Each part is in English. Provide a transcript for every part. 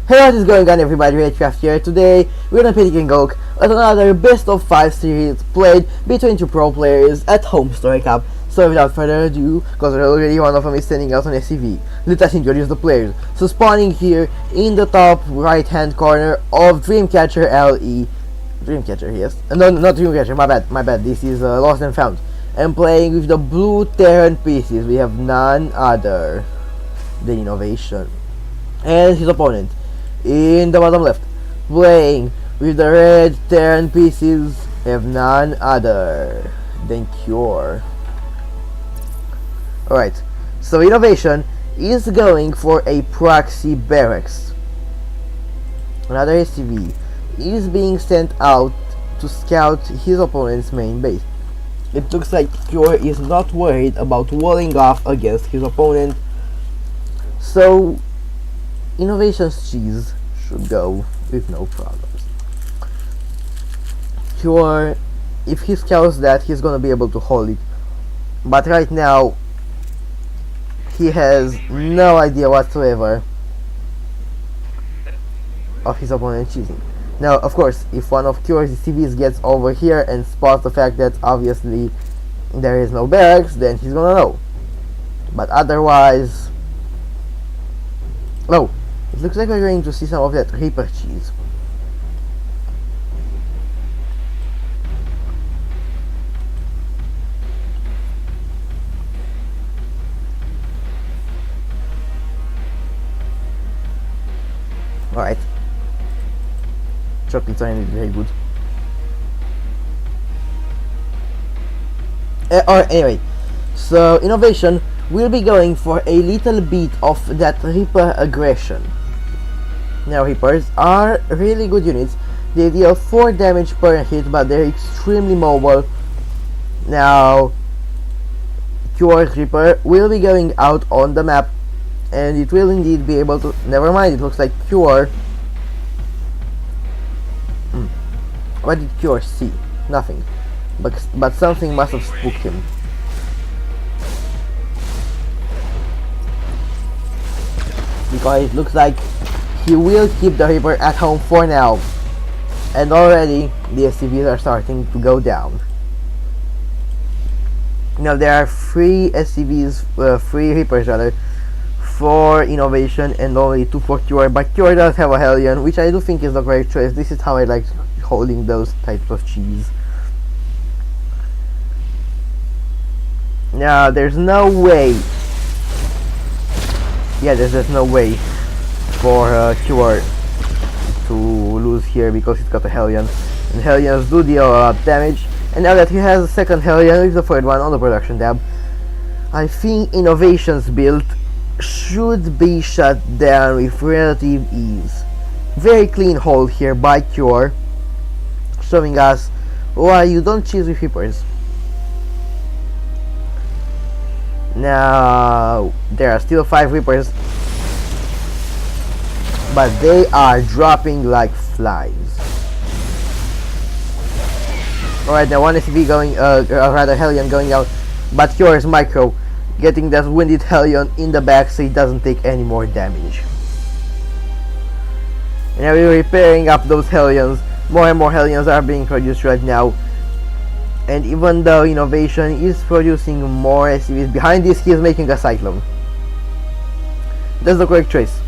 Hey, what is going on everybody, StarCraft here. Today we're gonna be taking a look at another best of 5 series played between two pro players at home StarCraft. So without further ado, because already one of them is standing out on SCV, let us introduce the players. So spawning here in the top right hand corner of Dreamcatcher LE. Dreamcatcher, yes. No, not Dreamcatcher, my bad, this is Lost and Found. And playing with the blue Terran pieces, we have none other than Innovation. And his opponent in the bottom left, playing with the red Terran pieces, have none other than Cure. Alright, so Innovation is going for a proxy barracks. Another SCV is being sent out to scout his opponent's main base. It looks like Cure is not worried about walling off against his opponent, so Innovation's cheese should go with no problems. Cure, if he scouts that, he's gonna be able to hold it, but right now he has no idea whatsoever of his opponent cheesing. Now, of course, if one of Cure's CVs gets over here and spots the fact that obviously there is no barracks, then he's gonna know. But otherwise, oh, it looks like we're going to see some of that Reaper cheese. Alright. Chocolates are indeed very good. Or anyway, so Innovation will be going for a little bit of that Reaper aggression. Now, Reapers are really good units. They deal 4 damage per hit, but they're extremely mobile. Now, Cure's Reaper will be going out on the map, and it will indeed be able to... Never mind, it looks like Cure... What did Cure see? Nothing. But something must have spooked him. Because it looks like he will keep the Reaper at home for now. And already the SCVs are starting to go down. Now there are 3 SCVs, 3 Reapers rather, for Innovation and only 2 for Cure. But Cure does have a Hellion, which I do think is the correct choice. This is how I like holding those types of cheese. Now there's no way. Yeah, there's just no way for Cure to lose here because he's got a Hellion. And Hellions do deal a lot of damage. And now that he has a second Hellion with the third one on the production tab, I think Innovation's build should be shut down with relative ease. Very clean hold here by Cure, showing us why you don't cheese with Reapers. Now there are still 5 Reapers, but they are dropping like flies. Alright, now one SCV going, rather Hellion going out, but Cure's micro getting that winded Hellion in the back so he doesn't take any more damage. And now we're repairing up those Hellions. More and more Hellions are being produced right now. And even though Innovation is producing more SCVs, behind this he is making a Cyclone. That's the correct choice.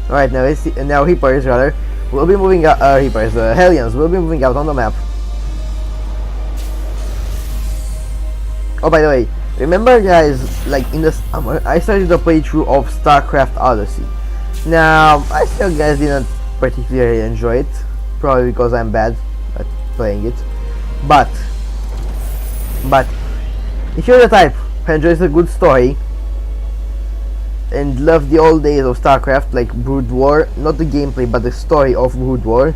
Alright, now Reapers rather will be moving out, Hellions will be moving out on the map. Oh, by the way, remember guys, like in the summer, I started a playthrough of StarCraft Odyssey. Now, I still guys didn't particularly enjoy it, probably because I'm bad at playing it. But if you're the type who enjoys a good story and love the old days of StarCraft, like Brood War, not the gameplay but the story of Brood War,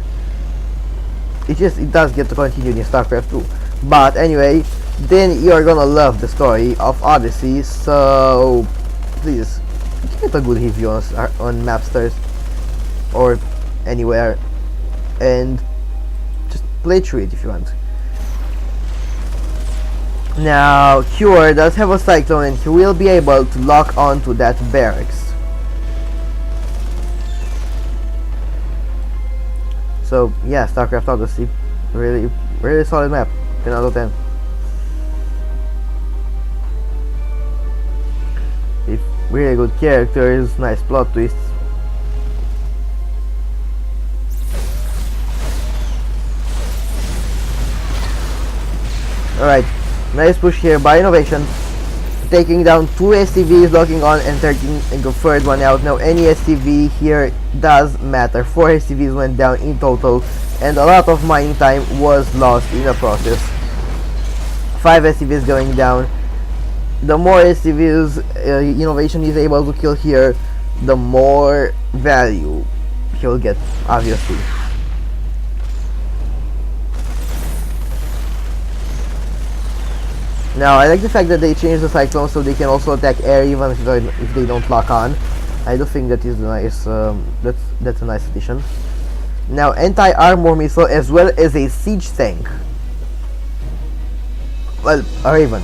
it does get to continue in StarCraft 2. But anyway, then you're gonna love the story of Odyssey, so please give it a good review on Mapsters or anywhere and just play through it if you want. Now, Cure does have a Cyclone and he will be able to lock onto that barracks. So yeah, StarCraft Odyssey, really solid map, 10 out of 10. With really good characters, nice plot twists. Alright, nice push here by Innovation, taking down 2 SCVs, locking on and taking the third one out. Now any SCV here does matter. 4 SCVs went down in total and a lot of mining time was lost in the process. 5 SCVs going down. The more SCVs Innovation is able to kill here, the more value he'll get, obviously. Now I like the fact that they changed the Cyclone so they can also attack air even if they don't lock on. I do think that is nice. That's a nice addition. Now anti-armor missile as well as a siege tank. Well, a Raven,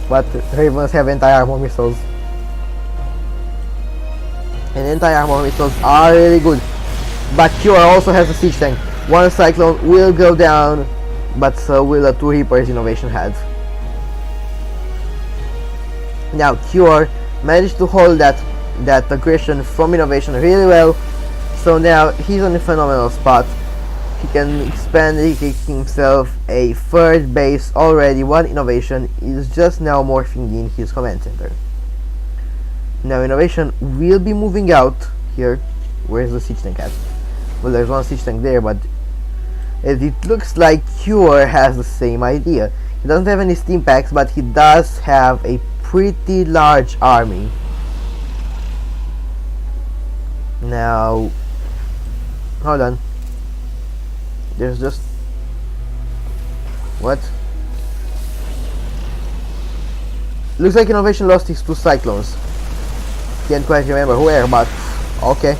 but Ravens have anti-armor missiles, and anti-armor missiles are really good. But Cure also has a siege tank. One Cyclone will go down, but so will the 2 Reapers Innovation had. Now Cure managed to hold that aggression from Innovation really well, so now he's on a phenomenal spot. He can expand, he gets himself a 3rd base already. 1 Innovation is just now morphing in his command center. Now Innovation will be moving out here. Where's the siege tank at? Well, there's 1 siege tank there, but it looks like Cure has the same idea. He doesn't have any steam packs, but he does have a pretty large army. Now, hold on. There's just what? Looks like Innovation lost his 2 Cyclones. Can't quite remember where, but okay.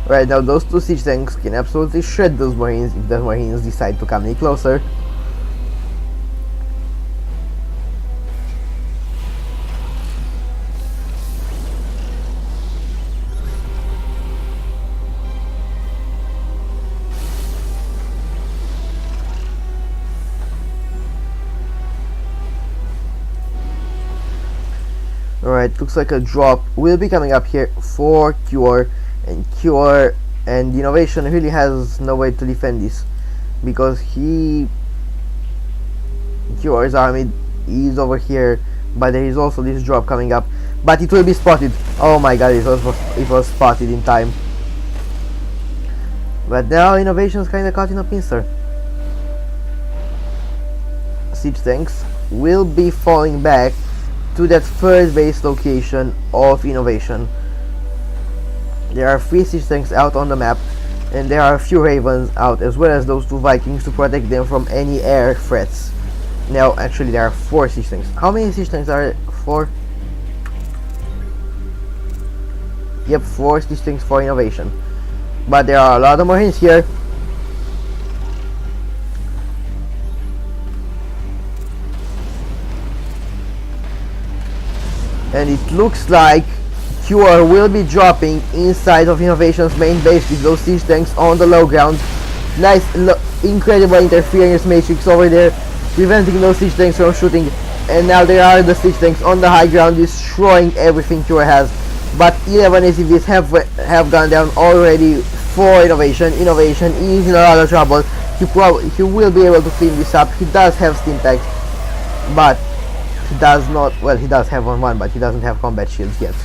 Right now, those 2 siege tanks can absolutely shred those Marines if the Marines decide to come any closer. Alright, looks like a drop will be coming up here for Cure. And Cure and Innovation really has no way to defend this, because Cure's army is over here, but there is also this drop coming up, but it will be spotted. Oh my god, it was spotted in time. But now Innovation's kinda caught in a pincer. Siege tanks will be falling back to that 3rd base location of Innovation. There are 3 siege tanks out on the map, and there are a few Ravens out, as well as those 2 Vikings to protect them from any air threats. Now, actually, there are 4 siege tanks. How many siege tanks are there? 4? Yep, 4 siege tanks for Innovation. But there are a lot of Marines here. And it looks like Cure will be dropping inside of Innovation's main base with those siege tanks on the low ground. Nice, incredible interference matrix over there, preventing those siege tanks from shooting. And now there are the siege tanks on the high ground, destroying everything Cure has. But 11 ACVs have gone down already for Innovation. Innovation is in a lot of trouble. He will be able to clean this up. He does have steam packs, but he does not. Well, he does have one, but he doesn't have combat shields yet.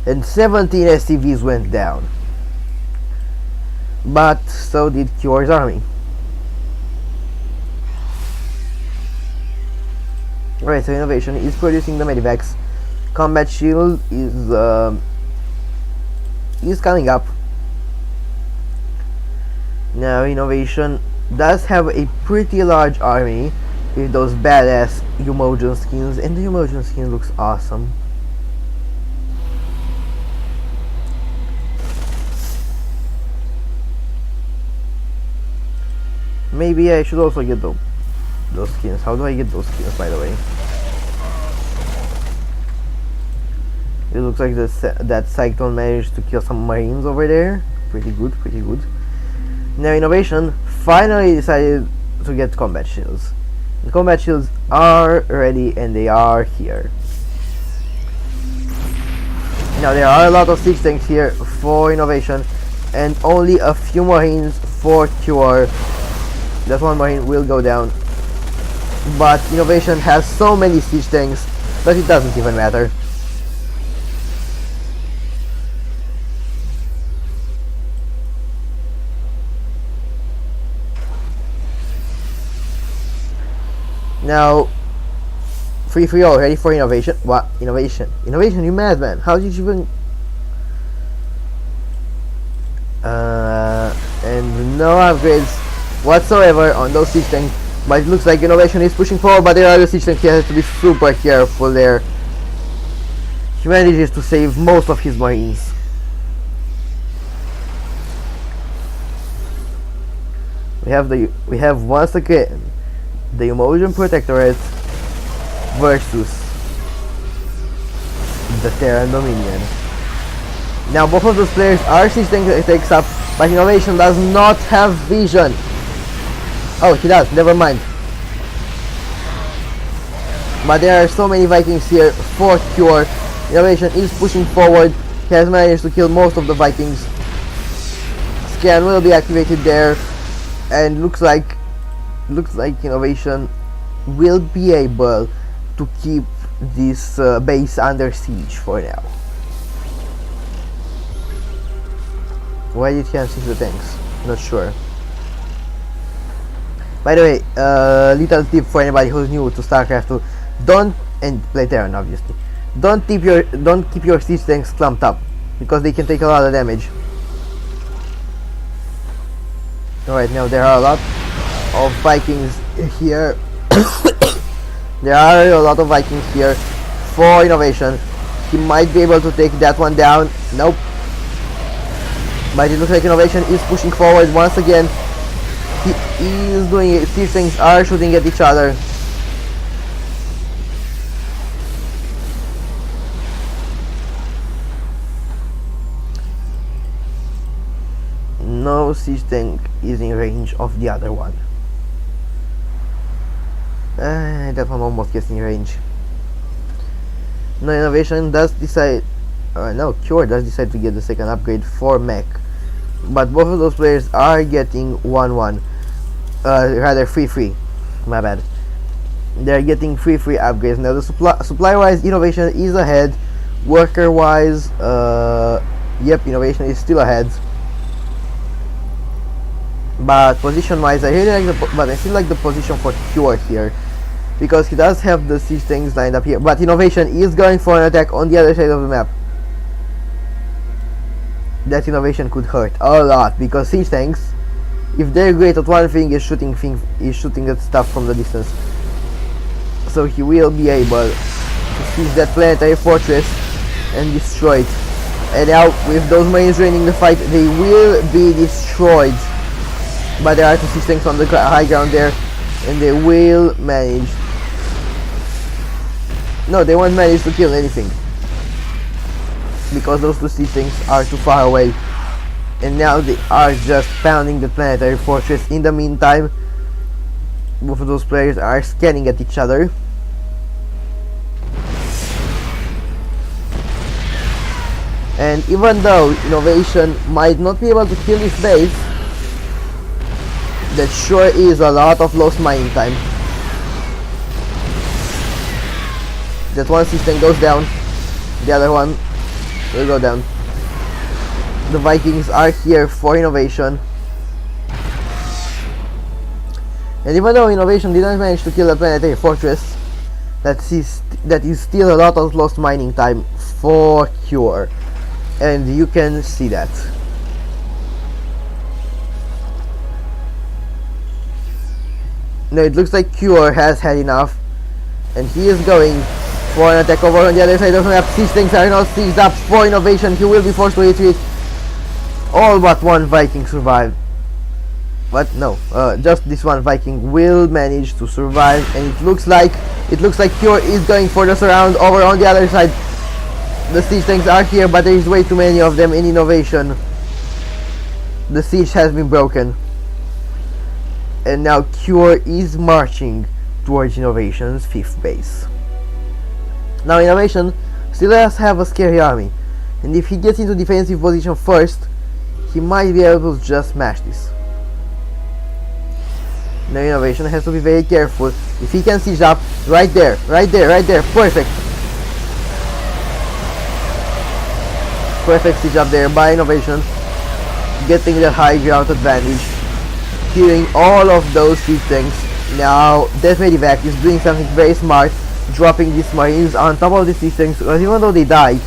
And 17 SCVs went down, but so did Cure's army. Right, so Innovation is producing the medivacs. Combat shield is coming up. Now Innovation does have a pretty large army with those badass Umojan skins, and the Umojan skin looks awesome. Maybe I should also get them. those skins? How do I get those skins, by the way? It looks like that Cyclone managed to kill some Marines over there. Pretty good, pretty good. Now Innovation finally decided to get combat shields. The combat shields are ready and they are here. Now there are a lot of siege tanks here for Innovation and only a few Marines for Cure. That one Marine will go down. But Innovation has so many siege tanks that it doesn't even matter. Now, free ready for Innovation. What? Innovation? Innovation, you madman. How did you even... and no upgrades whatsoever on those siege tanks. But it looks like Innovation is pushing forward, but there are other siege tanks. He has to be super careful there. He manages to save most of his Marines. We have once again the Emotion Protectorate versus the Terran Dominion. Now both of those players are siege tank takes up, but Innovation does not have vision. Oh, he does, never mind. But there are so many Vikings here for Cure. Innovation is pushing forward. He has managed to kill most of the Vikings. Scan will be activated there, and looks like Innovation will be able to keep this base under siege for now. Why did he unseat the tanks? Not sure. By the way, little tip for anybody who's new to StarCraft 2: don't, and play Terran obviously, don't keep your siege tanks clumped up, because they can take a lot of damage. Alright, now there are a lot of Vikings here. There are a lot of Vikings here for Innovation. He might be able to take that one down. Nope. But it looks like Innovation is pushing forward once again. He is doing it. These things are shooting at each other. No siege tank is in range of the other one. That one almost gets in range. No, Innovation does decide. No, Cure does decide to get the second upgrade for mech. But both of those players are getting 1-1. Rather 3-3. My bad. They're getting 3-3 upgrades. Now the supply-wise, Innovation is ahead. Worker-wise, yep, Innovation is still ahead. But position-wise, I really like I still like the position for Cure here, because he does have the siege tanks lined up here. But Innovation is going for an attack on the other side of the map. That Innovation could hurt a lot, because siege tanks, if they're great at one thing, is shooting at stuff from the distance. So he will be able to seize that planetary fortress and destroy it. And now with those Marines joining the fight, they will be destroyed. But there are two siege tanks on the high ground there, and they will manage. No, they won't manage to kill anything, because those two siege tanks are too far away. And now they are just pounding the planetary fortress. In the meantime, both of those players are scanning at each other. And even though Innovation might not be able to kill this base, that sure is a lot of lost mining time. That one system goes down, the other one will go down. The Vikings are here for Innovation. And even though Innovation didn't manage to kill the planetary fortress, that is still a lot of lost mining time for Cure. And you can see that. Now it looks like Cure has had enough, and he is going for an attack over on the other side of the map. These things are not seized up for Innovation. He will be forced to retreat. All but one Viking survived. What? No, just this one Viking will manage to survive, and it looks like Cure is going for the surround over on the other side. The siege tanks are here, but there is way too many of them in Innovation. The siege has been broken, and now Cure is marching towards Innovation's 5th base. Now Innovation still does have a scary army, and if he gets into defensive position first, he might be able to just smash this. Now Innovation has to be very careful. If he can siege up, right there, perfect. Perfect siege up there by Innovation, getting the high ground advantage, killing all of those siege tanks. Now Death Medivac is doing something very smart, dropping these marines on top of the siege tanks, because even though they die,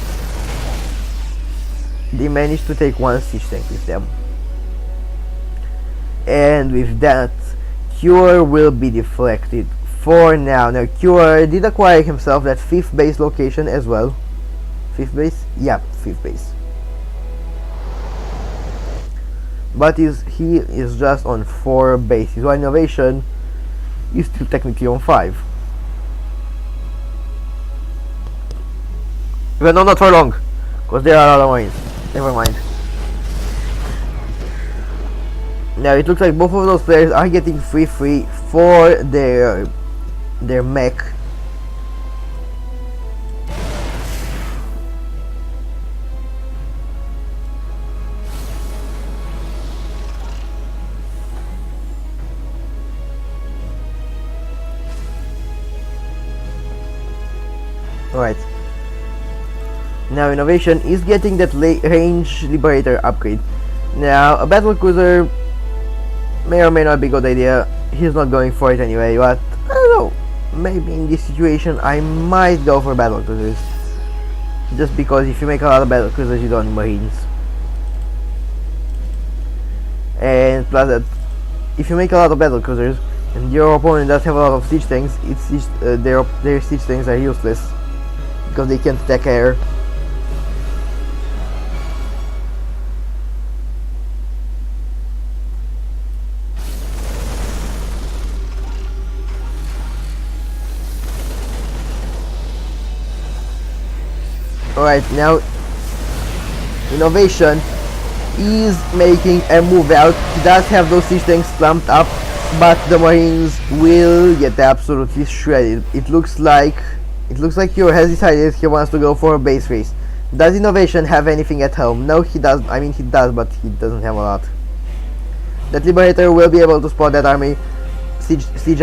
they managed to take one siege tank with them. And with that, Cure will be deflected for now. Now Cure did acquire himself that 5th base location as well. 5th base? Yeah, 5th base. But he is just on 4 bases, while Innovation is still technically on 5. But no, not for long, because there are other mines. Never mind. Now it looks like both of those players are getting free for their mech. Alright. Now Innovation is getting that range Liberator upgrade. Now a battle cruiser may or may not be a good idea. He's not going for it anyway, but I don't know. Maybe in this situation I might go for battle cruisers. Just because if you make a lot of battle cruisers, you don't need marines. And plus that, if you make a lot of battle cruisers and your opponent does have a lot of siege tanks, their siege tanks are useless because they can't attack air. Alright, now Innovation is making a move out. He does have those siege tanks clumped up, but the marines will get absolutely shredded. It looks like Cure has decided he wants to go for a base race. Does Innovation have anything at home? No, he does. I mean, he does, but he doesn't have a lot. That Liberator will be able to spot that army. Siege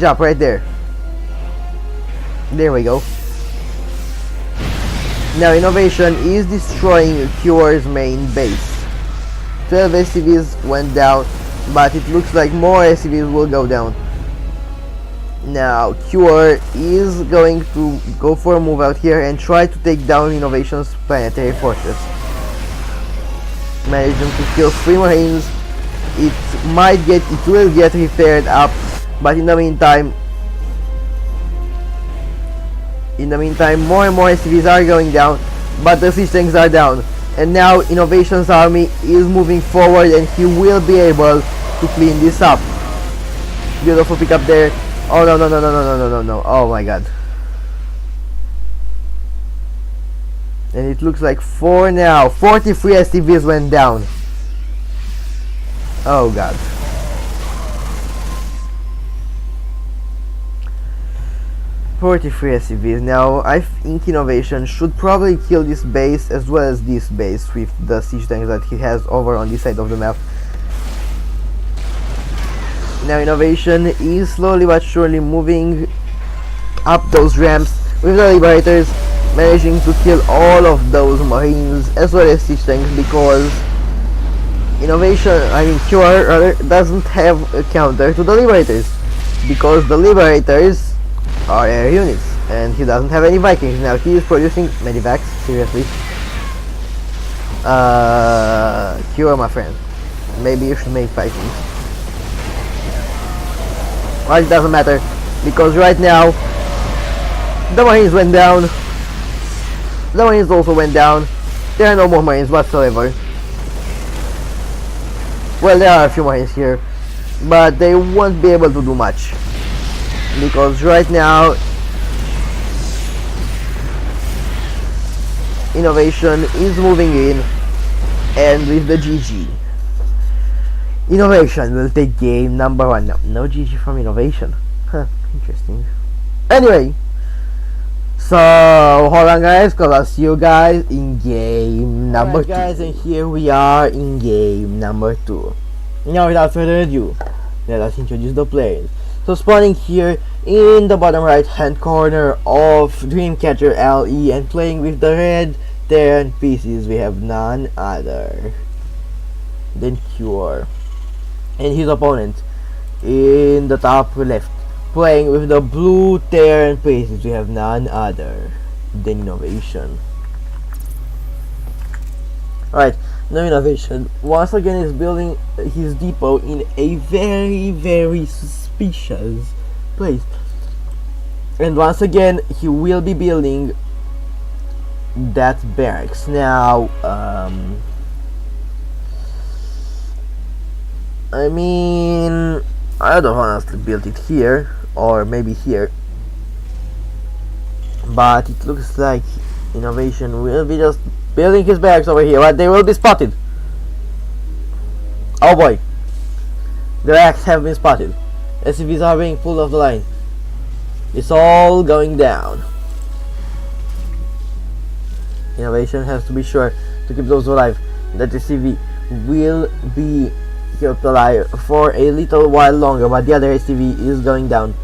up right there. There we go. Now Innovation is destroying Cure's main base. 12 SCVs went down, but it looks like more SCVs will go down. Now Cure is going to go for a move out here and try to take down Innovation's planetary fortress. Manage them to kill 3 marines. It will get repaired up, but in the meantime, more and more SCVs are going down, but the siege tanks are down. And now Innovation's army is moving forward, and he will be able to clean this up. Beautiful pick up there. Oh no. Oh my god. And it looks like 43 SCVs went down. Oh god. SCVs. Now I think Innovation should probably kill this base as well as this base with the siege tanks that he has over on this side of the map. Now Innovation is slowly but surely moving up those ramps with the Liberators, managing to kill all of those marines as well as siege tanks, because Cure rather doesn't have a counter to the Liberators, because the Liberators are air units, and he doesn't have any Vikings. Now he is producing medivacs, seriously. Cure, my friend, maybe you should make Vikings. Well, it doesn't matter, because right now the Marines went down. The Marines also went down. There are no more Marines whatsoever. Well, there are a few mines here, but they won't be able to do much because right now Innovation is moving in, and with the GG, Innovation will take game number 1. No GG from Innovation. Huh, interesting. Anyway, so hold on guys, cause I'll see you guys in game number 2. Guys, and here we are in game number 2. Now without further ado, let us introduce the players. So spawning here in the bottom right hand corner of Dreamcatcher LE and playing with the red Terran pieces, we have none other than Cure. And his opponent in the top left, playing with the blue Terran pieces, we have none other than Innovation. Alright, now Innovation once again is building his depot in a very suspicious place. And once again he will be building that barracks. Now I mean, I don't honestly build it here or maybe here, but it looks like Innovation will be just building his barracks over here, but they will be spotted. Oh boy, the racks have been spotted. SCVs are being pulled off the line. It's all going down. Innovation has to be sure to keep those alive. That the SCV will be kept alive for a little while longer, but the other SCV is going down.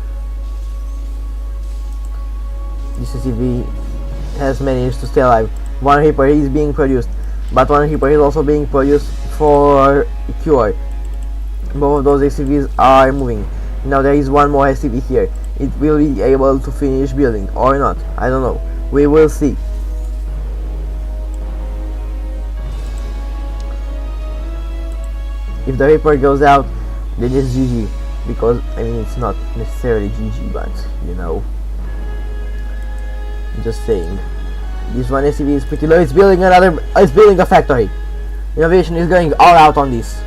This SCV has managed to stay alive. One Reaper is being produced, but one Reaper is also being produced for Cure. Both of those SCVs are moving. Now there is one more SCV here. It will be able to finish building or not. I don't know. We will see. If the Reaper goes out, then it's GG. Because, I mean, it's not necessarily GG, but, you know. Just saying. This one SCV is pretty low. It's building a factory. Innovation is going all out on this.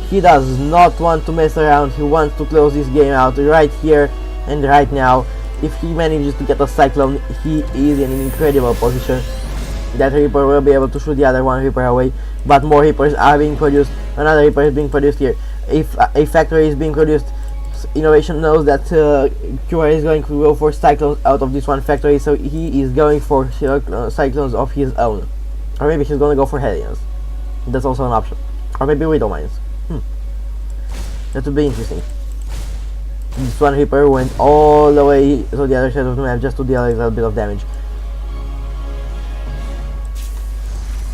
He does not want to mess around. He wants to close this game out right here and right now. If he manages to get a Cyclone, he is in an incredible position. That Reaper will be able to shoot the other one Reaper away, but more Reapers are being produced. Another Reaper is being produced here. If a factory is being produced, Innovation knows that Cure is going to go for Cyclones out of this one factory, so he is going for Cyclones of his own. Or maybe he's going to go for Hellions. That's also an option. Or maybe Widow Mines. That would be interesting. This one Reaper went all the way to the other side of the map just to deal a little bit of damage.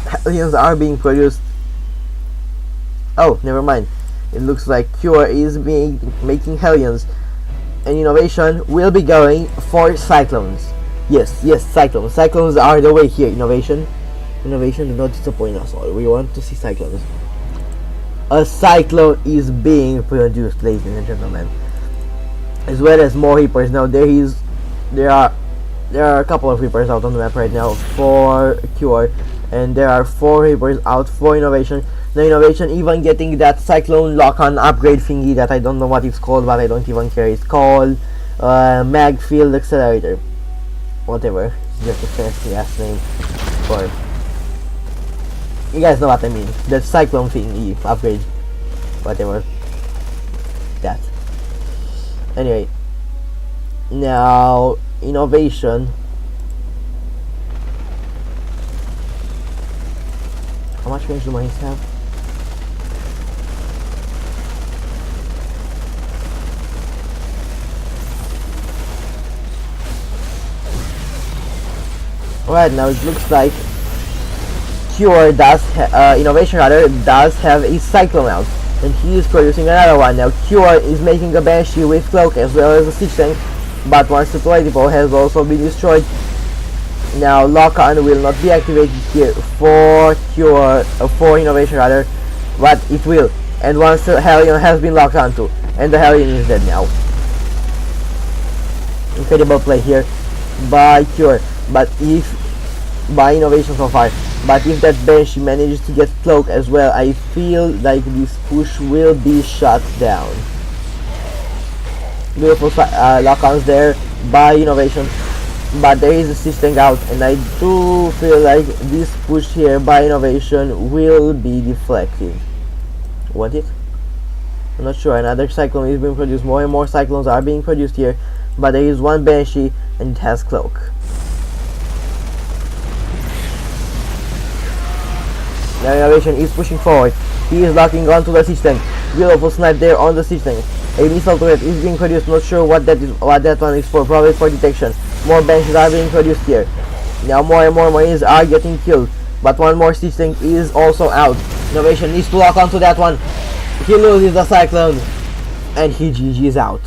Hellions are being produced. Oh, never mind. It looks like Cure is making Hellions, and Innovation will be going for Cyclones. Yes, Cyclones. Cyclones are the way here. Innovation, do not disappoint us all. We want to see Cyclones. A Cyclone is being produced, ladies and gentlemen, as well as more Reapers. Now there are a couple of Reapers out on the map right now for Cure, and there are 4 Reapers out for Innovation. The Innovation even getting that Cyclone lock-on upgrade thingy that I don't know what it's called, but I don't even care. It's called Mag Field Accelerator. Whatever. It's just a fancy ass name for... You guys know what I mean. The Cyclone thingy upgrade. Whatever. That. Anyway. Now, Innovation. How much range do mines have? Alright, now it looks like Cure does, Innovation rather, does have a Cyclone out, and he is producing another one. Now Cure is making a Banshee with Cloak as well as a Siege Tank, but one supply depot has also been destroyed. Now lock-on will not be activated here for Cure, for Innovation rather, but it will. And once the Hellion has been locked onto, and the Hellion is dead now. Incredible play here by Cure. But if by Innovation so far. But if that Banshee manages to get Cloak as well, I feel like this push will be shut down. Beautiful lock-ons there by Innovation, but there is a system out, and I do feel like this push here by Innovation will be deflected. Want it? I'm not sure. Another Cyclone is being produced. More and more Cyclones are being produced here, but there is one Banshee and it has Cloak. Now Innovation is pushing forward. He is locking onto the system. Beautiful snipe there on the system. A missile turret is being produced. Not sure what that one is for. Probably for detection. More Banshees are being produced here. Now more and more Marines are getting killed. But one more system is also out. Innovation needs to lock onto that one. He loses the Cyclone. And he GG's out.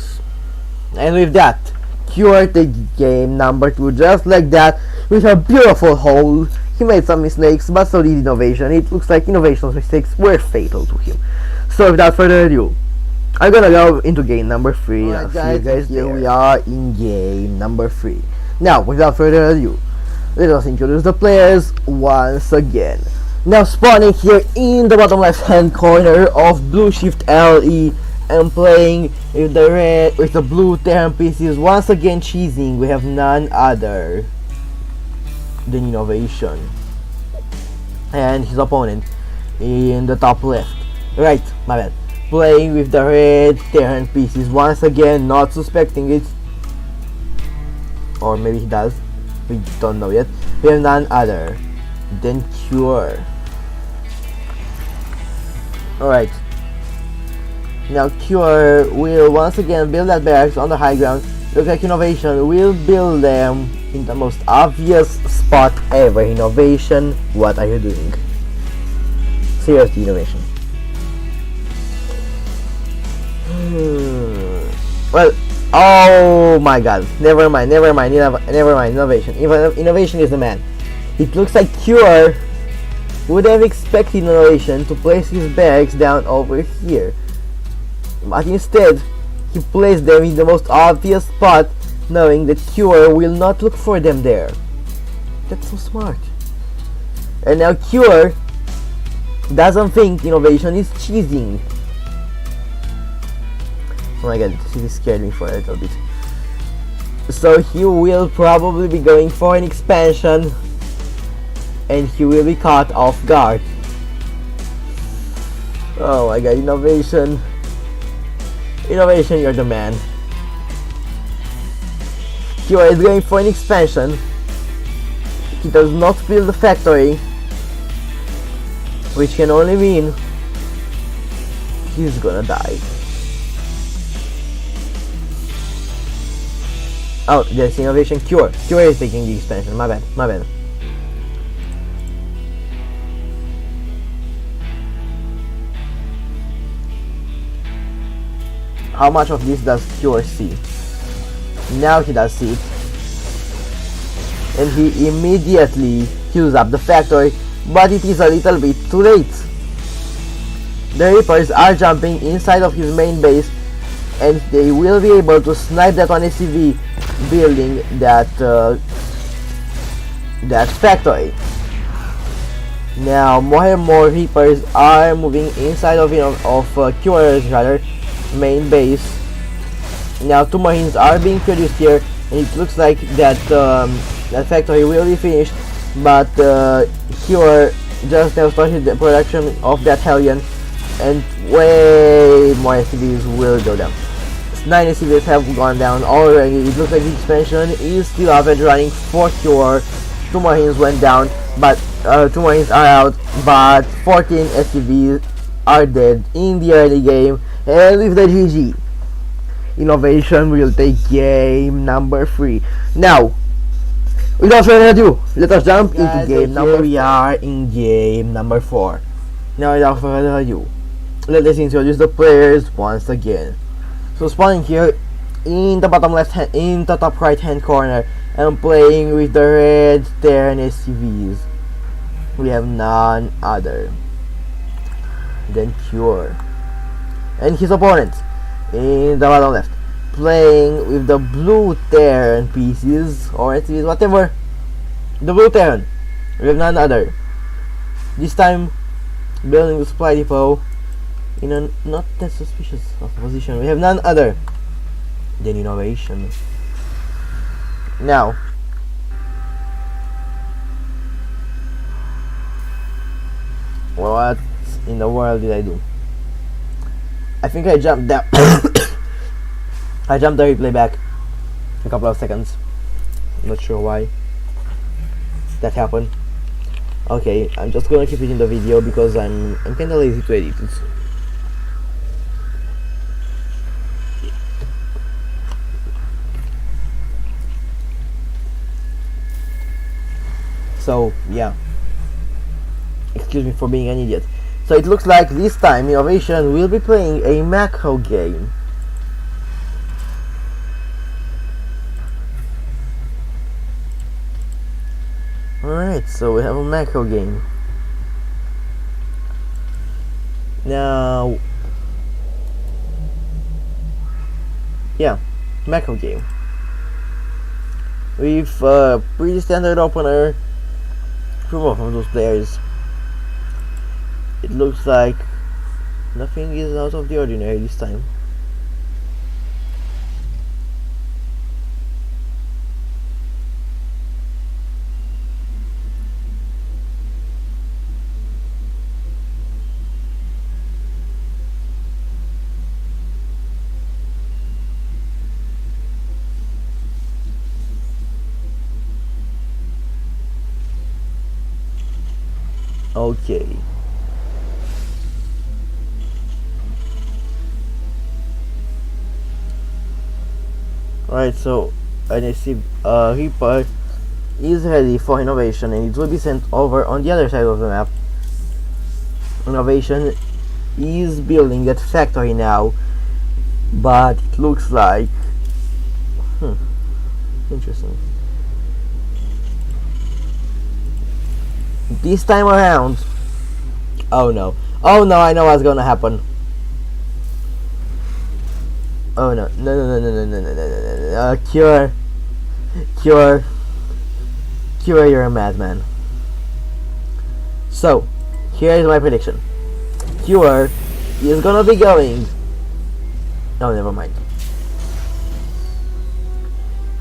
And with that, Cure the game number 2 just like that. With a beautiful hole. He made some mistakes, but so did Innovation. It looks like Innovation's mistakes were fatal to him. So without further ado, I'm gonna go into game number 3. Alright, guys, here we are in game number 3. Now, without further ado, let us introduce the players once again. Now spawning here in the bottom left hand corner of Blue Shift LE and playing with the blue Terran pieces, once again cheesing, we have none other than Innovation. And his opponent in the top left. Right, my bad. Playing with the red Terran pieces, once again not suspecting it. Or maybe he does. We don't know yet. We have none other than Cure. Alright. Now Cure will once again build that barracks on the high ground. Looks like Innovation will build them in the most obvious spot ever. Innovation, what are you doing? Seriously, Innovation. Well, oh my god, never mind, Innovation. Innovation is the man. It looks like Cure would have expected Innovation to place his barracks down over here, but instead he placed them in the most obvious spot, knowing that Cure will not look for them there. That's so smart. And now Cure doesn't think Innovation is cheesing. Oh my god, this scared me for a little bit. So he will probably be going for an expansion, and he will be caught off guard. Oh my god, Innovation, you're the man. Cure is going for an expansion. He does not build the factory, which can only mean he's gonna die. Oh, there's Innovation. Cure is taking the expansion. My bad. How much of this does Cure see? Now he does see it, and he immediately queues up the factory, but it is a little bit too late. The Reapers are jumping inside of his main base, and they will be able to snipe that one SCV building that factory. Now more and more Reapers are moving inside of Cure's main base. Now 2 Marines are being produced here, and it looks like that that factory will be finished, but Cure just now started the production of that Hellion, and way more SCVs will go down. 9 SCVs have gone down already. It looks like the expansion is still up and running for Cure. 2 Marines went down, but 2 Marines are out, but 14 SCVs are dead in the early game. And with the GG, Innovation will take game number 3. Now, without further ado, let us jump into game number 4. We are in game number 4. Now, without further ado, let us introduce the players once again. So spawning here in the bottom left hand, in the top right hand corner, and playing with the red Terran SCVs, we have none other than Cure. And his opponent in the bottom left, playing with the blue Terran pieces, or SCVs, whatever, the blue Terran, We have none other. This time, building the supply depot in a not that suspicious of position. We have none other than innovation. Now, what in the world did I do? I think I jumped down. I jumped the replay back a couple of seconds. I'm not sure why that happened. Okay, I'm just gonna keep it in the video because I'm kinda lazy to edit it. So yeah, excuse me for being an idiot. So it looks like this time Innovation will be playing a macro game. Alright, so we have a macro game. Now, yeah, macro game. With a pretty standard opener from both of those players. It looks like nothing is out of the ordinary this time. Okay. Alright, so I see Reaper is ready for Innovation and it will be sent over on the other side of the map. Innovation is building that factory now, but it looks like interesting. This time around, oh no, I know what's gonna happen. Oh no, no, Cure, you're a madman. So, here is my prediction. Cure is gonna be going. Oh, never mind.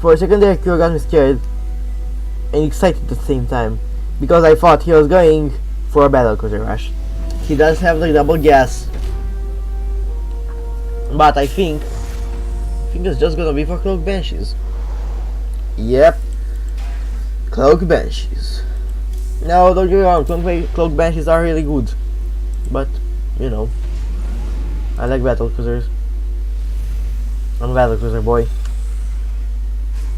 For a second there, Cure got me scared and excited at the same time, because I thought he was going for a battle cruiser rush. He does have the double gas, but I think it's just gonna be for Cloak Banshees. Yep, Cloak Banshees. Now, don't get me wrong, Cloak Banshees are really good, but you know, I like battle cruisers. I'm a battle cruiser boy.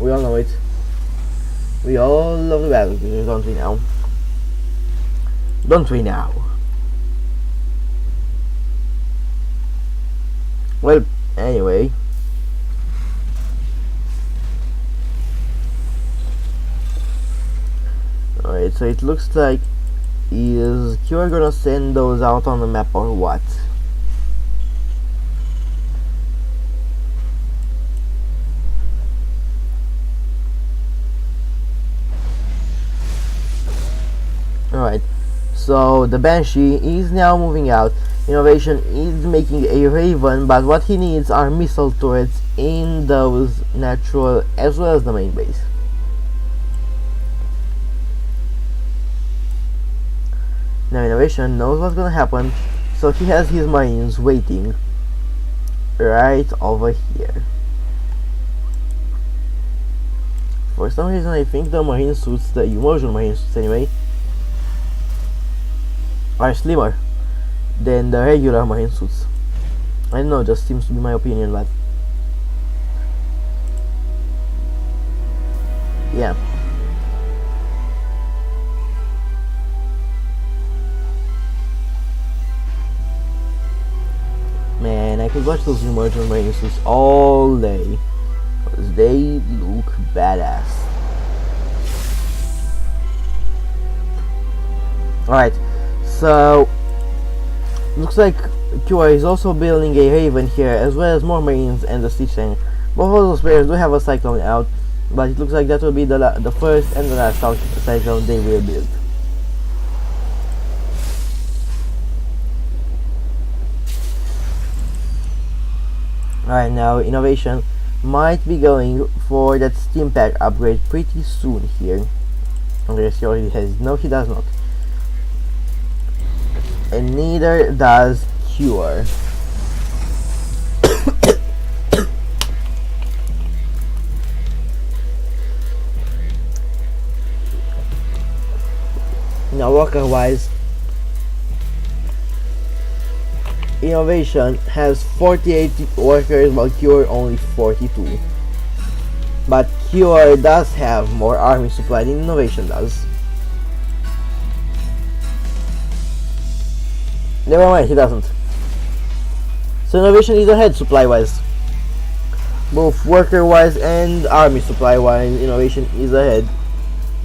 We all know it. We all love the battle cruisers, don't we now? Don't we now? Well, anyway. Alright, so it looks like, is Cure gonna send those out on the map or what? Alright, so the Banshee is now moving out. Innovation is making a Raven, but what he needs are missile turrets in those natural as well as the main base. Now Innovation knows what's gonna happen, so he has his marines waiting right over here. For some reason I think the marine suits, the immersion marine suits anyway, are slimmer than the regular marine suits. I don't know, just seems to be my opinion, but yeah. Man, I could watch those immersion marine suits all day, because they look badass. Alright, so looks like QI is also building a Raven here, as well as more marines and the siege tank. Both of those players do have a cyclone out, but it looks like that will be the first and the last cyclone they will build. Alright, now Innovation might be going for that Steam Pack upgrade pretty soon here. Unless he already has. No, he does not. And neither does Cure. Now, worker wise, Innovation has 48 workers while Cure only 42. But Cure does have more army supply than Innovation does. Never mind, he doesn't. So Innovation is ahead supply wise. Both worker wise and army supply wise, Innovation is ahead.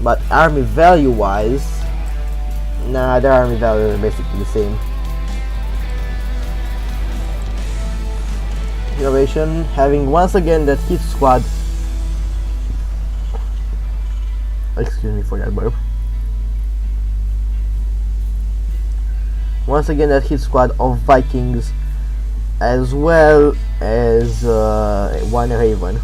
But army value wise, nah, their army value is basically the same. Innovation having once again that hit squad. Excuse me for that burp. Once again that hit squad of Vikings as well as one Raven.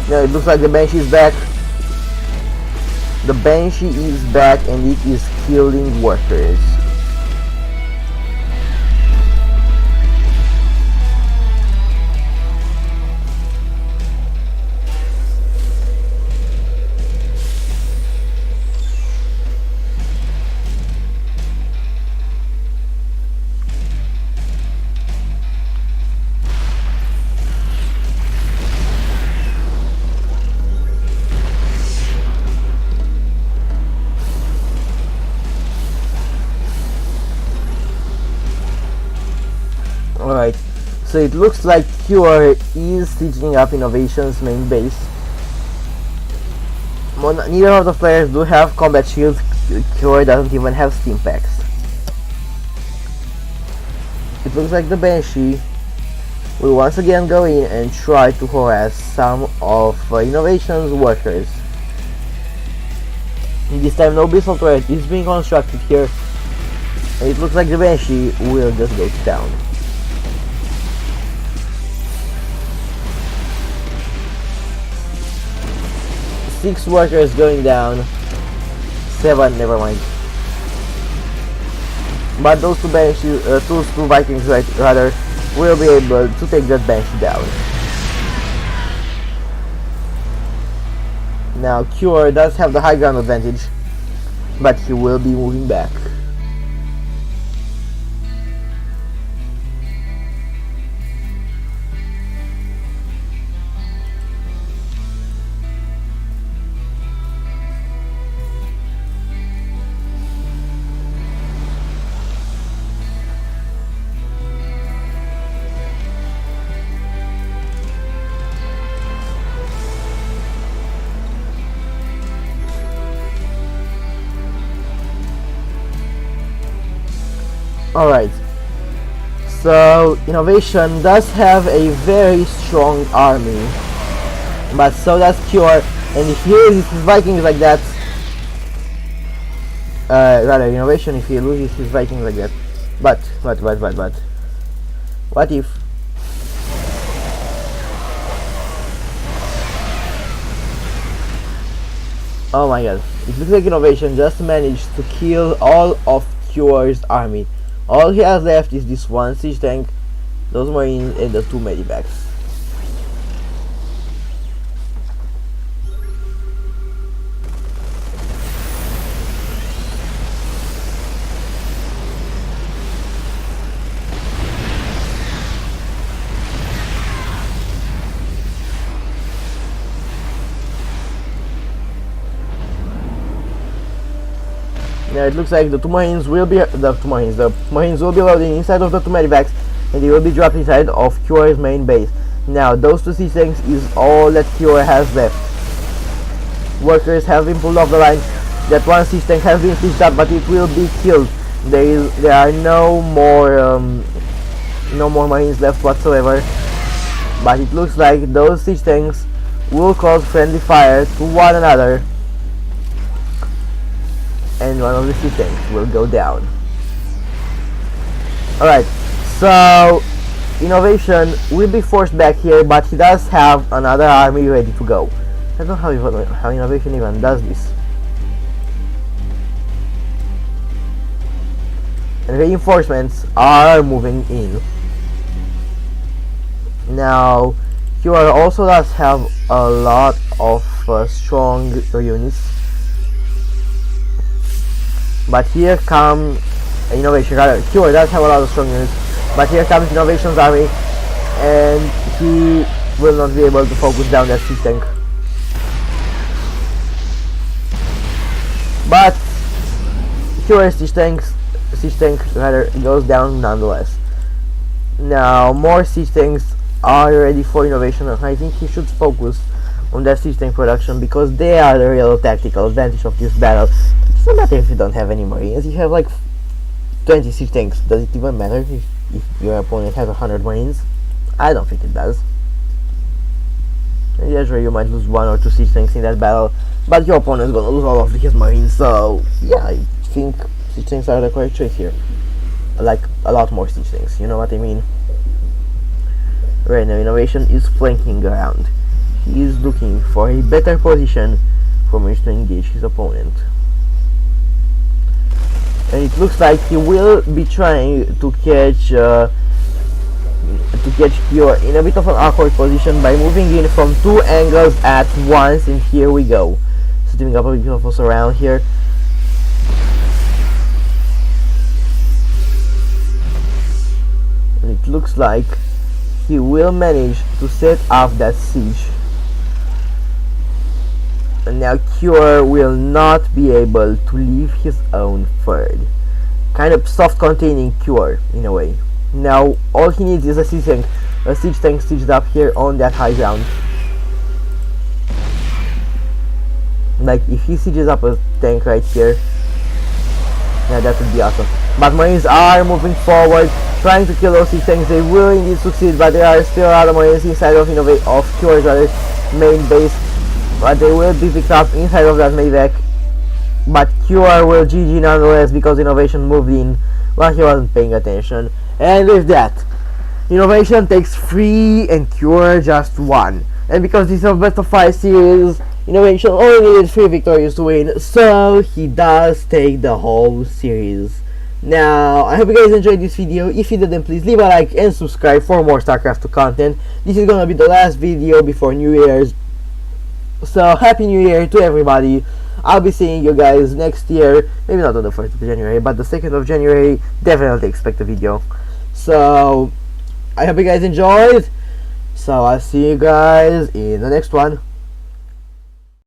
Now it looks like the Banshee is back. The Banshee is back and it is killing workers. Alright, so it looks like Cure is sieging up Innovation's main base. Neither of the players do have combat shields. Cure doesn't even have steam packs. It looks like the Banshee will once again go in and try to harass some of Innovation's workers. This time no missile turret is being constructed here, and it looks like the Banshee will just go down. Six workers going down. 7, never mind. But those two Banshees, those two Vikings rather, will be able to take that Banshee down. Now Cure does have the high ground advantage, but he will be moving back. Alright, so Innovation does have a very strong army, but so does Cure, and if he loses his Vikings like that, rather Innovation if he loses his Vikings like that, but, what if oh my god, it looks like Innovation just managed to kill all of Cure's army. All he has left is this one siege tank, those marines, and the 2 medivacs. Now it looks like the Marines will be loading inside of the 2 medivacs, and they will be dropped inside of Cure's main base. Now those 2 siege tanks is all that Cure has left. Workers have been pulled off the line. That one siege tank has been sieged up, but it will be killed. There are no more no more marines left whatsoever. But it looks like those siege tanks will cause friendly fire to one another, and one of the siege tanks will go down. Alright, so Innovation will be forced back here, but he does have another army ready to go. I don't know how Innovation even does this. And reinforcements are moving in. Now, Cure also does have a lot of strong units. But here come Innovation. Cure does have a lot of strong units. But here comes Innovation's army, and he will not be able to focus down that siege tank. But Cure's siege tank rather goes down nonetheless. Now more siege tanks are ready for Innovation, and I think he should focus on that siege tank production, because they are the real tactical advantage of this battle. It doesn't matter if you don't have any marines. You have like 20 siege tanks. Does it even matter if your opponent has 100 marines? I don't think it does. Yeah, sure, you might lose 1 or 2 siege tanks in that battle, but your opponent is gonna lose all of his marines. So yeah, I think siege tanks are the correct choice here. Like a lot more siege tanks, you know what I mean? Right now, Innovation is flanking around. He is looking for a better position from which to engage his opponent. And it looks like he will be trying to catch Cure in a bit of an awkward position by moving in from 2 angles at once, and here we go. Setting up a bit of a surround here. And it looks like he will manage to set up that siege. And now Cure will not be able to leave his own third. Kind of soft containing Cure in a way. Now all he needs is a siege tank sieged up here on that high ground. Like if he sieges up a tank right here, yeah, that would be awesome. But Marines are moving forward, trying to kill those siege tanks. They will indeed succeed, but there are still a lot of Marines inside of Cure's main base. But they will be picked up inside of that Mavic. But Cure will GG nonetheless, because Innovation moved in while he wasn't paying attention. And with that, Innovation takes 3 and Cure just 1. And because this is a best of 5 series, Innovation only needed 3 victories to win, so he does take the whole series. Now, I hope you guys enjoyed this video. If you did, then please leave a like and subscribe for more StarCraft 2 content. This is gonna be the last video before New Year's. So, Happy New Year to everybody. I'll be seeing you guys next year. Maybe not on the 1st of January, but the 2nd of January, definitely expect a video. So, I hope you guys enjoyed. So, I'll see you guys in the next one.